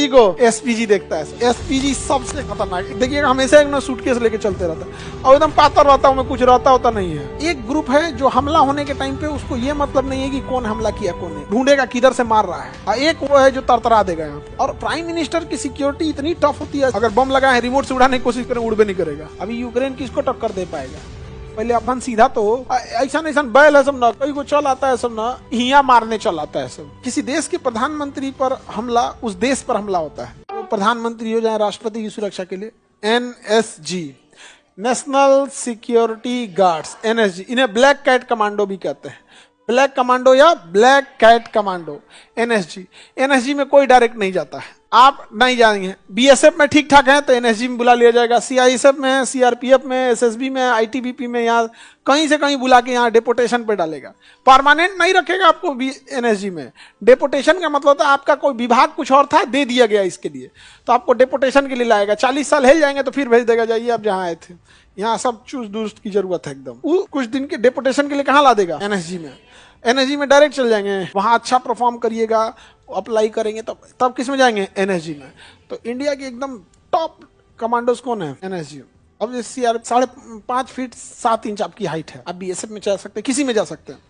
को एसपीजी देखता है। एसपीजी सबसे खतरनाक, देखिए हमेशा एक ना सूटकेस लेके चलते रहता है और एकदम पातर रहता है, कुछ रहता होता नहीं है। एक ग्रुप है जो हमला होने के टाइम पे उसको ये मतलब नहीं है कि कौन हमला किया कौन नहीं, ढूंढेगा किधर से मार रहा है। और एक वो है जो तरतरा देगा यहाँ पे। और प्राइम मिनिस्टर की सिक्योरिटी इतनी टफ होती है, अगर बम लगा है रिमोट से उड़ाने की कोशिश करें उड़बे नहीं करेगा। अभी यूक्रेन किसको टक्कर दे पाएगा? पहले अपन सीधा तो ऐसा नहीं बैल है सब ना, कहीं को चल आता है सब ना, हिया मारने चल आता है सब। किसी देश के प्रधानमंत्री पर हमला, उस देश पर हमला होता है तो प्रधानमंत्री हो जाए राष्ट्रपति की सुरक्षा के लिए, NSG, national security guards, NSG, इन्हें ब्लैक कैट कमांडो भी कहते हैं। ब्लैक कमांडो या black cat commando, NSG. NSG में कोई डायरेक्ट नहीं जाता है, आप नहीं जाएंगे। बीएसएफ में ठीक ठाक है तो एनएसजी में बुला लिया जाएगा, सीआईएसएफ में, सीआरपीएफ में, एसएसबी में, आईटीबीपी में, यहाँ कहीं से कहीं बुला के यहाँ डेपोटेशन पे डालेगा। परमानेंट नहीं रखेगा आपको एनएसजी में। डेपोटेशन का मतलब होता है आपका कोई विभाग कुछ और था, दे दिया गया इसके लिए, तो आपको डेपोटेशन के लिए लाएगा। 40 साल हिल जाएंगे तो फिर भेज देगा, जाइए आप जहाँ आए थे, यहाँ सब चुस्त दुरुस्त की जरूरत है एकदम। वो कुछ दिन के डेपोटेशन के लिए कहाँ ला देगा? एनएसजी में। एनएसजी में डायरेक्ट चल जाएंगे, वहाँ अच्छा परफॉर्म करिएगा, अप्लाई करेंगे तब किस में जाएंगे? एनएसजी में। तो इंडिया की एकदम टॉप कमांडोज कौन है? एनएसजी। अब जैसे यार 5.5 फीट 7 इंच आपकी हाइट है, आप बीएसएफ में जा सकते हैं, किसी में जा सकते हैं,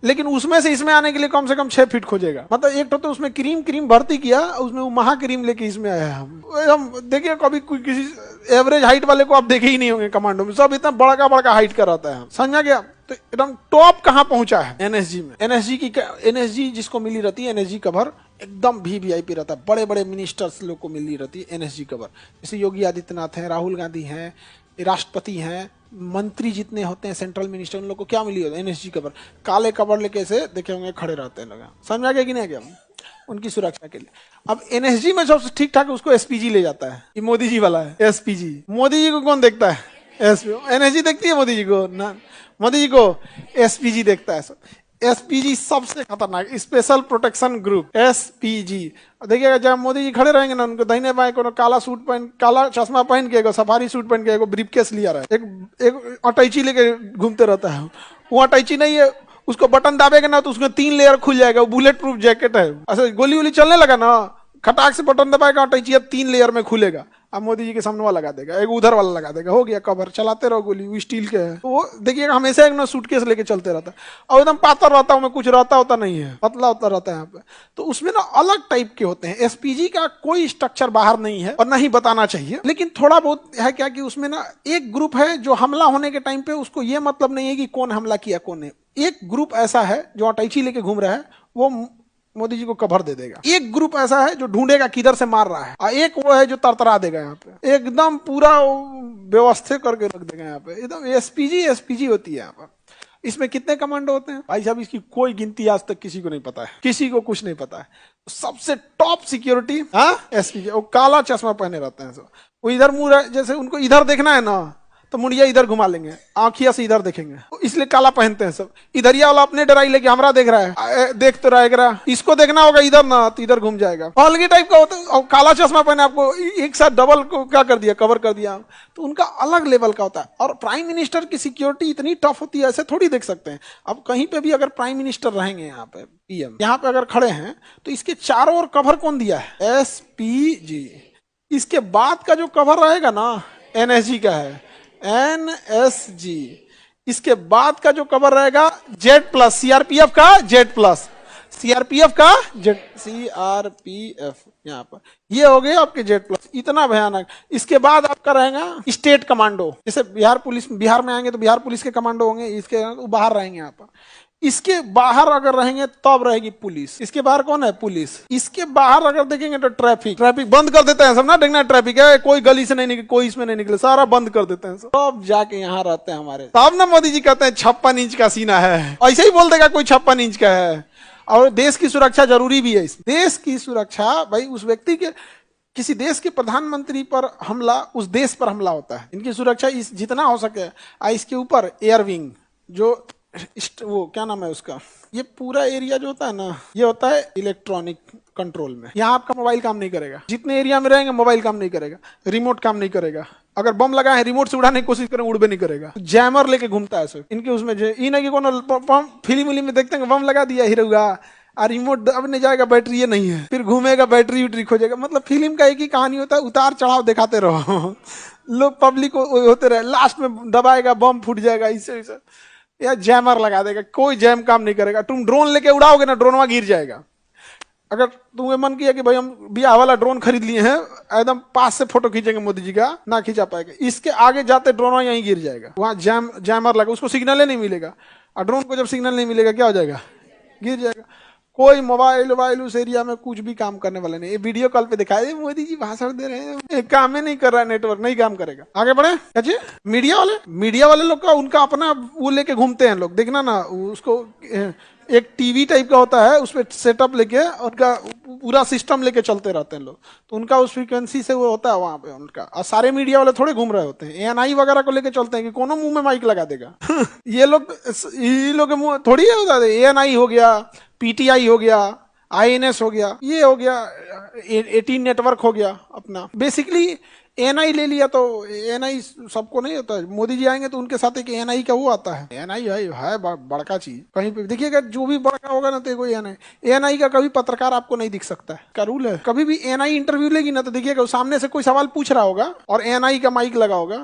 लेकिन उसमें से इसमें आने के लिए कम से कम 6 फीट खोजेगा। मतलब एक तो उसमें क्रीम भर्ती किया, उसमें वो महा क्रीम लेके इसमें आया हम देखिए, कभी किसी एवरेज हाइट वाले को आप देखे ही नहीं होंगे कमांडो में, सब इतना बड़ा हाइट का रहता है, समझा गया? तो एकदम टॉप कहाँ पहुंचा है? एनएसजी में। एनएसजी जिसको मिली रहती है, एनएसजी कवर एकदम वीवीआईपी रहता है, बड़े बड़े मिनिस्टर्स लोग को मिली रहती है एनएसजी कवर। जैसे योगी आदित्यनाथ हैं, राहुल गांधी हैं, राष्ट्रपति हैं, मंत्री जितने होते हैं सेंट्रल मिनिस्टर, उन लोग को क्या मिली होती है? NSG cover. काले कवर लेके ऐसे देखे होंगे खड़े रहते हैं लोग, समझा गया कि नहीं गया? उनकी सुरक्षा के लिए। अब एनएसजी में सबसे ठीक ठाक उसको एसपीजी ले जाता है, ये मोदी जी वाला है एसपीजी। मोदी जी को कौन देखता है? एनएसजी देखती है मोदी जी को ना, मोदी जी को एसपीजी देखता है। एसपीजी सबसे खतरनाक, स्पेशल प्रोटेक्शन ग्रुप, एसपीजी। देखिएगा जब मोदी जी खड़े रहेंगे ना, उनको दाहिने बाएं को काला सूट पहन, काला चश्मा पहन के, सफारी सूट पहन के, ब्रीफकेस लिया रहा है, एक अटैची लेके घूमते रहता है। वो अटैची नहीं है, उसको बटन दाबेगा ना तो उसमें 3 लेयर खुल जाएगा, वो बुलेट प्रूफ जैकेट है। अच्छा गोली वोली चलने लगा ना, खटाक से बटन दबाएगा, अटैची अब 3 लेयर में खुलेगा। अब मोदी जी के सामने वाला लगा देगा, एक उधर वाला लगा देगा, हो गया कवर, चलाते रहो गोली, वो स्टील के है। वो देखिए हमेशा एक ना सूटकेस लेके चलते रहता है और एकदम पातर रहता है, कुछ रहता होता नहीं है, पतला होता रहता है यहाँ पे। तो उसमें ना अलग टाइप के होते हैं। एसपीजी का कोई स्ट्रक्चर बाहर नहीं है और ना ही बताना चाहिए, लेकिन थोड़ा बहुत है क्या कि उसमें ना एक ग्रुप है जो हमला होने के टाइम पे उसको ये मतलब नहीं है कि कौन हमला किया कौन नहीं। एक ग्रुप ऐसा है जो अटैची लेके घूम रहा है, वो मोदी जी को कवर दे देगा। एक ग्रुप ऐसा है जो ढूंढेगा किधर से मार रहा है, और एक वो है जो तरतरा देगा यहाँ पे, एकदम पूरा व्यवस्थित करके रख देगा यहाँ पे। एकदम एसपीजी होती है यहाँ पर। इसमें कितने कमांडो होते हैं भाई साहब? इसकी कोई गिनती आज तक किसी को नहीं पता है, किसी को कुछ नहीं पता है। सबसे टॉप सिक्योरिटी एसपीजी। वो काला चश्मा पहने रहते हैं सब, वो इधर मुंह, जैसे उनको इधर देखना है ना तो मुड़िया इधर घुमा लेंगे, आंखिया से इधर देखेंगे, इसलिए काला पहनते हैं सब। इधरिया वाला अपने डराई लेके हमरा देख रहा है, देख तो रहेगा, इसको देखना होगा इधर ना तो इधर घूम जाएगा। अलग टाइप का होता है। और काला चश्मा पहने आपको एक साथ डबल को क्या कर दिया, कवर कर दिया, तो उनका अलग लेवल का होता है। और प्राइम मिनिस्टर की सिक्योरिटी इतनी टफ होती है, ऐसे थोड़ी देख सकते हैं। अब कहीं पे भी अगर प्राइम मिनिस्टर रहेंगे, यहाँ पे पीएम यहाँ पे अगर खड़े हैं तो इसके चारों ओर कवर कौन दिया है? एसपीजी। इसके बाद का जो कवर रहेगा ना एनएसजी का है, एनएसजी। इसके बाद का जो कवर रहेगा जेड प्लस, सीआरपीएफ का जेड प्लस, सीआरपीएफ का जेड, सीआरपीएफ यहाँ पर ये हो गए आपके जेड प्लस। इतना भयानक। इसके बाद आपका रहेगा स्टेट कमांडो, जैसे बिहार पुलिस, बिहार में आएंगे तो बिहार पुलिस के कमांडो होंगे, इसके बाहर रहेंगे यहाँ पर। इसके बाहर अगर रहेंगे तब रहेगी पुलिस। इसके बाहर कौन है? पुलिस। इसके बाहर अगर देखेंगे तो ट्रैफिक बंद कर देते हैं सब ना, देखना ट्रैफिक है, कोई गली से नहीं निकले, कोई इसमें नहीं निकले, सारा बंद कर देते हैं सब। तब जाके यहाँ रहते हैं हमारे। तब ना मोदी जी कहते हैं 56 इंच का सीना है, ऐसे ही बोल देगा कोई 56 इंच का है। और देश की सुरक्षा जरूरी भी है। देश की सुरक्षा भाई, उस व्यक्ति के, किसी देश के प्रधानमंत्री पर हमला, उस देश पर हमला होता है, इनकी सुरक्षा जितना हो सके। इसके ऊपर एयर विंग, जो वो क्या नाम है उसका, ये पूरा एरिया जो होता है ना, ये होता है इलेक्ट्रॉनिक कंट्रोल में। यहाँ आपका मोबाइल काम नहीं करेगा, जितने एरिया में रहेंगे मोबाइल काम नहीं करेगा, रिमोट काम नहीं करेगा। अगर बम लगा है रिमोट से उड़ाने की कोशिश करें उड़बे नहीं करेगा। जैमर लेके घूमता है सर इनके उसमें। ये नहीं कि फिल्म में देखते हैं बम लगा दिया हीरोगा, और रिमोट दबने जाएगा, बैटरी ये नहीं है, फिर घूमेगा बैटरी उटरी खो जाएगा। मतलब फिल्म का एक ही कहानी होता है, उतार चढ़ाव दिखाते रहो लोग पब्लिक होते रहे, लास्ट में दबाएगा, बम फूट जाएगा, इससे या जैमर लगा देगा, कोई जैम काम नहीं करेगा। तुम ड्रोन लेके उड़ाओगे ना, ड्रोन वहां गिर जाएगा। अगर तुम्हें मन किया कि भाई हम ब्याह वाला ड्रोन खरीद लिए हैं, एकदम पास से फोटो खींचेंगे मोदी जी का, ना खींचा पाएगा, इसके आगे जाते ड्रोन यहीं गिर जाएगा। वहां जैमर लगा, उसको सिग्नल नहीं मिलेगा, और ड्रोन को जब सिग्नल नहीं मिलेगा क्या हो जाएगा, गिर जाएगा। कोई मोबाइल वोबाइल उस एरिया में कुछ भी काम करने वाले नहीं। ये वीडियो कॉल पे दिखाए मोदी जी भाषण दे रहे हैं, काम ही नहीं कर रहा है, नेटवर्क नहीं काम करेगा। आगे बढ़े। अच्छा, मीडिया वाले लोग का उनका अपना वो लेके घूमते हैं लोग, देखना ना, उसको एक टीवी टाइप का होता है, उस पर सेटअप लेके उनका पूरा सिस्टम लेके चलते रहते हैं लोग, तो उनका उस फ्रीक्वेंसी से वो होता है वहां पे उनका। और सारे मीडिया वाले थोड़े घूम रहे होते हैं, एएनआई वगैरह को लेके चलते हैं कि कोनो मुंह में माइक लगा देगा ये लोग के मुंह थोड़ी है होता है। एएनआई हो गया, पीटीआई हो गया, आईएनएस हो गया, ये हो गया, 18 नेटवर्क हो गया अपना। बेसिकली एएनआई ले लिया तो एएनआई सबको नहीं होता है, मोदी जी आएंगे तो उनके साथ एक एएनआई का वो आता है। एएनआई है बड़का चीज, कहीं पे देखिएगा जो भी बड़का होगा ना तो एएनआई का कभी पत्रकार आपको नहीं दिख सकता है, का रूल है। कभी भी एएनआई इंटरव्यू लेगी ना तो देखिएगा सामने से कोई सवाल पूछ रहा होगा और एएनआई का माइक लगा होगा,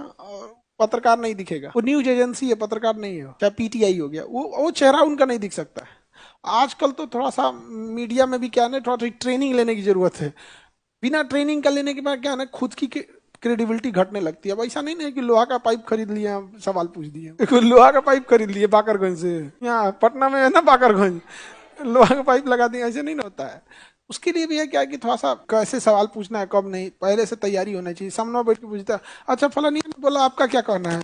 पत्रकार नहीं दिखेगा। वो न्यूज एजेंसी है, पत्रकार नहीं है। चाहे पीटीआई हो गया, वो चेहरा उनका नहीं दिख सकता है। आजकल तो थोड़ा सा मीडिया में भी क्या है, थोड़ा ट्रेनिंग लेने की जरूरत है। बिना ट्रेनिंग का लेने के बाद क्या है, खुद की क्रेडिबिलिटी घटने लगती है। अब ऐसा नहीं है कि लोहा का पाइप खरीद लिया सवाल पूछ दिए लोहा का पाइप खरीद लिए बाकरगंज से, यहाँ पटना में है ना बाकरगंज, लोहा का पाइप लगा दिया, ऐसे नहीं होता है। उसके लिए भी है क्या कि थोड़ा सा कैसे सवाल पूछना है, कब नहीं, पहले से तैयारी होना चाहिए। सामने बैठ के पूछता है, अच्छा फलानी ने बोला आपका क्या कहना है,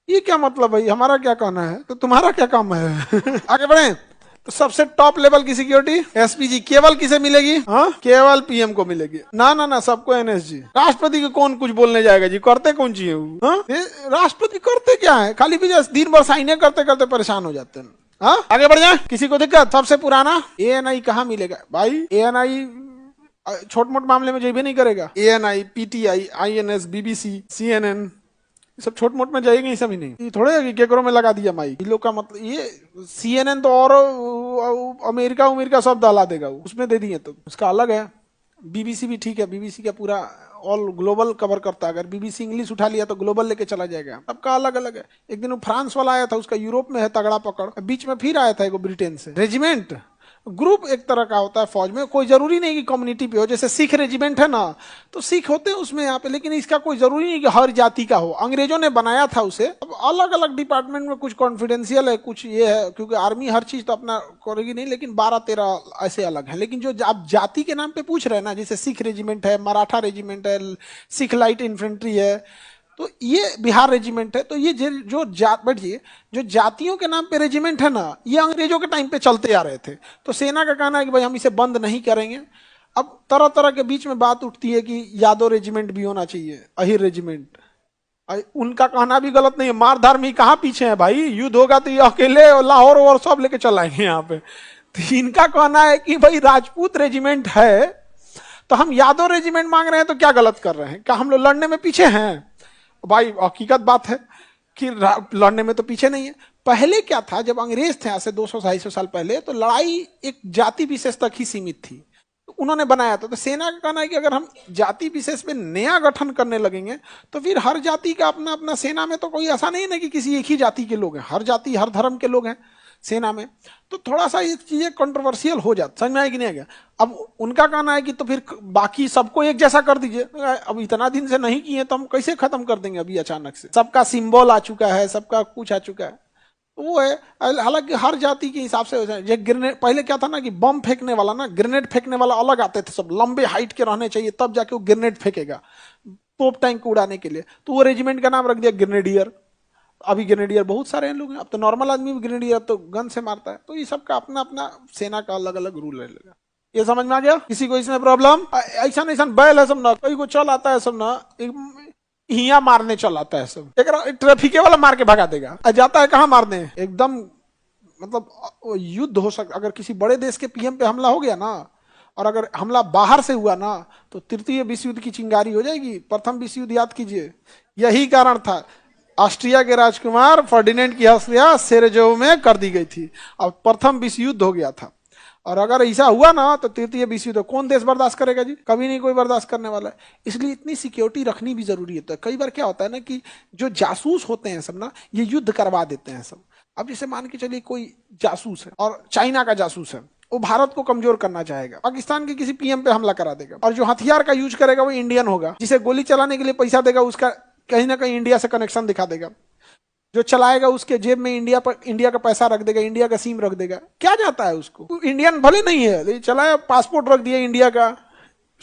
ये क्या मतलब भाई, हमारा क्या कहना है, तो तुम्हारा क्या काम है आगे बढ़े। तो सबसे टॉप लेवल की सिक्योरिटी एसपीजी केवल किसे मिलेगी, हाँ केवल पीएम को मिलेगी। ना सबको एनएसजी। राष्ट्रपति को कौन कुछ बोलने जाएगा जी, करते कौन चाहिए वो, हाँ? राष्ट्रपति करते क्या है, खाली भी दिन भर साइने करते करते परेशान हो जाते हैं। हाँ आगे बढ़ जाए। किसी को दिक्कत, सबसे पुराना एएनआई कहाँ मिलेगा भाई, एएनआई छोट मोट मामले में जेबी नहीं करेगा। ANI, PTI, INS, BBC, CNN सब छोट मोट में जाएगी, सब ही नहीं। ये थोड़े है कि केकरो में लगा दिया माइक, लोग का मतलब ये सीएनएन तो और अमेरिका सब दहला देगा, उसमें दे दिए तो उसका अलग है। बीबीसी भी ठीक है, बीबीसी का पूरा ऑल ग्लोबल कवर करता है। अगर बीबीसी इंग्लिश उठा लिया तो ग्लोबल लेके चला जाएगा। सबका अलग अलग है। एक दिन वो फ्रांस वाला आया था, उसका यूरोप में है तगड़ा पकड़, बीच में फिर आया था एक ब्रिटेन से। रेजिमेंट ग्रुप एक तरह का होता है फौज में, कोई जरूरी नहीं कि कम्युनिटी पे हो। जैसे सिख रेजिमेंट है ना, तो सिख होते हैं उसमें यहाँ पे, लेकिन इसका कोई जरूरी नहीं कि हर जाति का हो। अंग्रेजों ने बनाया था उसे। अब अलग अलग डिपार्टमेंट में कुछ कॉन्फिडेंशियल है, कुछ ये है, क्योंकि आर्मी हर चीज तो अपना करेगी नहीं, लेकिन 12-13 ऐसे अलग है। लेकिन जो आप जाति के नाम पे पूछ रहे हैं ना, जैसे सिख रेजिमेंट है, मराठा रेजिमेंट है, सिख लाइट इन्फेंट्री है, तो ये बिहार रेजिमेंट है। तो ये जो बैठिए जो जातियों के नाम पे रेजिमेंट है ना, ये अंग्रेजों के टाइम पे चलते आ रहे थे। तो सेना का कहना है कि भाई हम इसे बंद नहीं करेंगे। अब तरह तरह के बीच में बात उठती है कि यादव रेजिमेंट भी होना चाहिए, अहिर रेजिमेंट। उनका कहना भी गलत नहीं है, मारधार में कहाँ पीछे है भाई, युद्ध होगा तो ये अकेले लाहौर और सब लेके चलाएंगे यहाँ पे। तो इनका कहना है कि भाई राजपूत रेजिमेंट है तो हम यादव रेजिमेंट मांग रहे हैं, तो क्या गलत कर रहे हैं, क्या हम लोग लड़ने में पीछे हैं? भाई हकीकत बात है कि लड़ने में तो पीछे नहीं है। पहले क्या था, जब अंग्रेज थे आज से 200-250 साल पहले, तो लड़ाई एक जाति विशेष तक ही सीमित थी, तो उन्होंने बनाया था। तो सेना का कहना है कि अगर हम जाति विशेष पे नया गठन करने लगेंगे तो फिर हर जाति का अपना अपना, सेना में तो कोई ऐसा नहीं ना कि किसी एक ही जाति के लोग हैं, हर जाति हर धर्म के लोग हैं सेना में। तो थोड़ा सा ये चीजें कंट्रोवर्शियल हो जाती, समझ में आएगी नहीं आएगा। अब उनका कहना है कि तो फिर बाकी सबको एक जैसा कर दीजिए। अब इतना दिन से नहीं किए तो हम कैसे खत्म कर देंगे अभी अचानक से? सबका सिंबल आ चुका है, सबका कुछ आ चुका है, वो है। हालांकि हर जाति के हिसाब से ये ग्रेनेड, पहले क्या था ना कि बम फेंकने वाला ना, ग्रेनेड फेंकने वाला अलग आते थे, सब लंबे हाइट के रहने चाहिए, तब जाके वो ग्रेनेड फेंकेगा तोप टैंक को उड़ाने के लिए। तो वो रेजिमेंट का नाम रख दिया ग्रेनेडियर। अभी ग्रेनेडियर बहुत सारे हैं लोग हैं, अब तो नॉर्मल आदमी भी ग्रेनेडियर अब तो गन से मारता है। तो ये सबका अपना अपना सेना का अलग अलग रूल रहेगा। ये समझ में आ गया? किसी को इसमें प्रॉब्लम? ऐसा नहीं, बैल है सब ना, कोई को चल आता है सब ना, हिया मारने चल आता है सब, एक ट्रैफिक वाला मार के भगा देगा, जाता है कहाँ मारने, एकदम मतलब युद्ध हो सकता। अगर किसी बड़े देश के पीएम पे हमला हो गया ना, और अगर हमला बाहर से हुआ ना, तो तृतीय विश्व युद्ध की चिंगारी हो जाएगी। प्रथम विश्व युद्ध याद कीजिए, यही कारण था। ऑस्ट्रिया के राजकुमार फर्डिनेंड की हत्या सेरेजो में कर दी गई थी, अब प्रथम विश्व युद्ध हो गया था। और अगर ऐसा हुआ ना तो तृतीय विश्व युद्ध कौन देश बर्दाश्त करेगा जी? कभी नहीं कोई बर्दाश्त करने वाला है। इसलिए इतनी सिक्योरिटी रखनी भी जरूरी है। तो कई बार क्या होता है ना कि जो जासूस होते हैं सब ना, ये युद्ध करवा देते हैं सब। अब जैसे मान के चलिए कोई जासूस है और चाइना का जासूस है, वो भारत को कमजोर करना चाहेगा, पाकिस्तान के किसी पीएम पे हमला करा देगा, और जो हथियार का यूज करेगा वो इंडियन होगा, जिसे गोली चलाने के लिए पैसा देगा उसका कहीं ना कहीं इंडिया से कनेक्शन दिखा देगा, जो चलाएगा उसके जेब में इंडिया का पैसा रख देगा, इंडिया का सिम रख देगा। क्या जाता है उसको? इंडियन भले नहीं है लेकिन चलाया, पासपोर्ट रख दिया इंडिया का,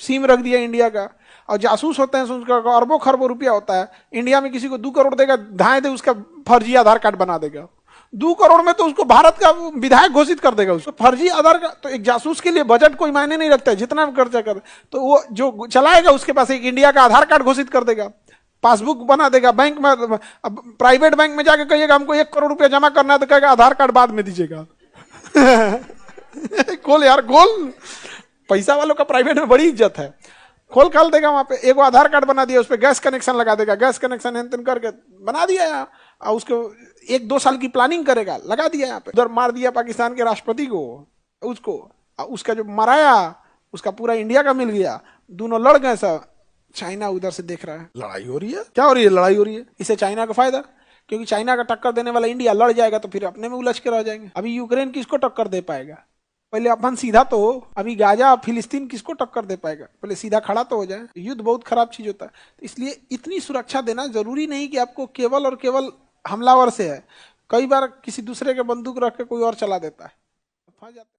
सिम रख दिया इंडिया का। और जासूस होते हैं उसका अरबों खरबों रुपया होता है। इंडिया में किसी को 2 करोड़ देगा, धाए दे उसका फर्जी आधार कार्ड बना देगा। 2 करोड़ में तो उसको भारत का विधायक घोषित कर देगा। उसको फर्जी आधार का तो एक जासूस के लिए बजट कोई मायने नहीं रखता है, जितना भी खर्चा कर, तो वो जो चलाएगा उसके पास एक इंडिया का आधार कार्ड घोषित कर देगा, पासबुक बना देगा। बैंक में, प्राइवेट बैंक में जाके कहिएगा हमको 1 करोड़ रुपया जमा करना है, तो कहेगा आधार कार्ड बाद में दीजिएगा। खोल यार खोल, पैसा वालों का प्राइवेट में बड़ी इज्जत है। खोल खाल देगा वहां पे, एक आधार कार्ड बना दिया, उस पर गैस कनेक्शन लगा देगा, गैस कनेक्शन एंतन करके बना दिया यहाँ, और उसको 1-2 साल की प्लानिंग करेगा, लगा दिया यहाँ पे। उधर मार दिया पाकिस्तान के राष्ट्रपति को, उसको उसका जो मराया उसका पूरा इंडिया का मिल गया, दोनों लड़ गए सब। चाइना उधर से देख रहा है लड़ाई हो रही है, क्या हो रही है? लड़ाई हो रही है। इससे चाइना का फायदा, क्योंकि चाइना का टक्कर देने वाला इंडिया लड़ जाएगा तो फिर अपने में उलझ के रह जाएंगे। अभी यूक्रेन किसको टक्कर दे पाएगा? पहले अपन सीधा तो, अभी गाजा फिलिस्तीन किसको टक्कर दे पाएगा? पहले सीधा खड़ा तो हो जाए। युद्ध बहुत खराब चीज होता है, तो इसलिए इतनी सुरक्षा देना जरूरी नहीं कि आपको केवल और केवल हमलावर से है। कई बार किसी दूसरे के बंदूक रख के कोई और चला देता है, फंस जाता है।